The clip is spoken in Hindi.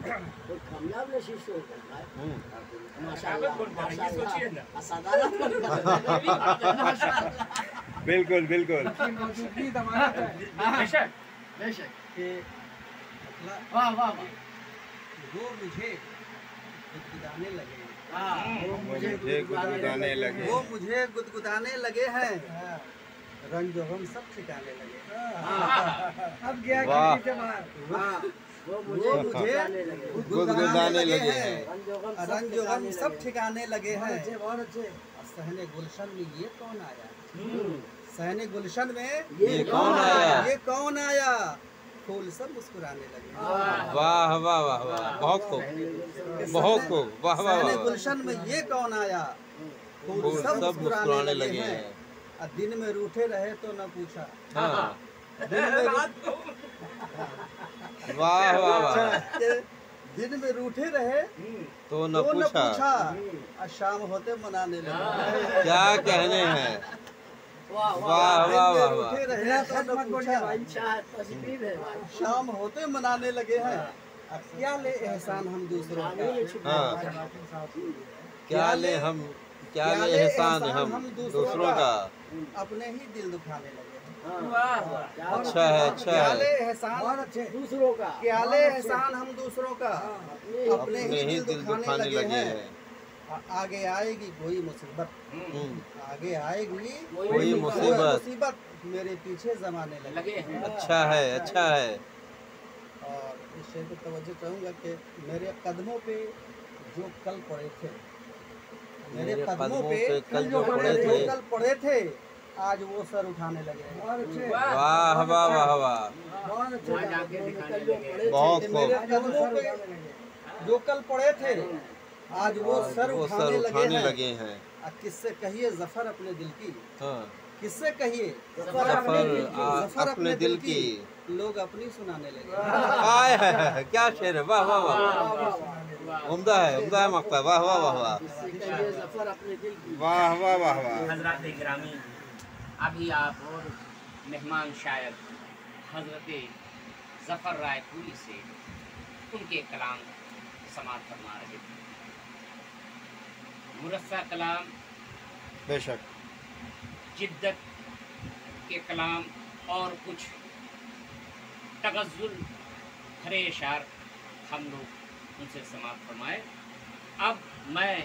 कोई कामयाब नशीब से होता है। माशाअल्लाह बिल्कुल बिल्कुल। बेशक बेशक वाह वाह वाह। वो मुझे गुदगुदाने लगे, वो मुझे गुदगुदाने लगे, वो मुझे गुदगुदाने लगे हैं, रंग गम सब ठिकाने लगे। अब गया वाह। खिड़की से बाहर। वो वो मुझे मुझे गुदगुदाने लगे हैं। रंग गम सब ठिकाने लगे हैं। बहुत अच्छे। सहने गुलशन में ये कौन आया? सहने गुलशन में ये कौन आया? ये कौन आया? फूल सब मुस्कुराने लगे। वाह वाह वाह वाह, बहुत खूब बहुत खूब, वाह वाह सहने वाह। गुलशन में ये कौन आया? फूल फूल सब सब मुस्कुराने लगे हैं। और दिन में रूठे रहे तो न पूछा। हाँ, दिन में वाह वाह वाह। दिन में रूठे रहे तो न तो न पूछा, पूछा, और शाम होते मनाने लगे। क्या कहने हैं। वाह वाह वाह दिन में वाह वाह। रूठे रहे तो न पूछा, तस्वीर है भाई। शाम होते मनाने लगे हैं। अब क्या ले एहसान हम दूसरों का? हाँ, क्या ले एहसान हम दूसरों का। अपने ही दिल दुखाने लगे हैं। अच्छा है, अच्छा क्या ले है। एहसान दूसरों का क्या ले एहसान हम दूसरों का, अपने ही दिल दुखाने लगे हैं। आगे आएगी कोई मुसीबत, आगे आएगी कोई मुसीबत मेरे पीछे जमाने लगे। अच्छा है, अच्छा है। और इस शेर को तवज्जो चाहूँगा कि मेरे कदमों पे जो कल पड़े थे, मेरे कदमों पे कल जो पड़े थे, आज वो सर उठाने लगे हैं। वाह वाह वाह वाह, बहुत अच्छे। बहुत मेरे खूब। कदमों पे जो कल पड़े थे, आज वो सर वो उठाने सर लगे लगे हैं। हैं। अब किससे कहिए जफर अपने दिल की, हाँ, किससे कहिए जफर अपने दिल की। लोग अपनी सुनाने लगे। आए है, क्या शेर है, वाह वाह वाह, उम्दा है मक्ता, वाह वाह वाह वाह, जफर अपने दिल की। वाह वाह वाह वाह। हजरत गिरामी, अभी आप और मेहमान शायर हजरत जफर रायपुरी से उनके कलाम समाप्त फरमा रहे थे। मुरस्सा कलाम, बेशक जिद्दत के कलाम और कुछ तगज़्ज़ुल भरे इशार हम लोग उनसे समाप्त फरमाए। अब मैं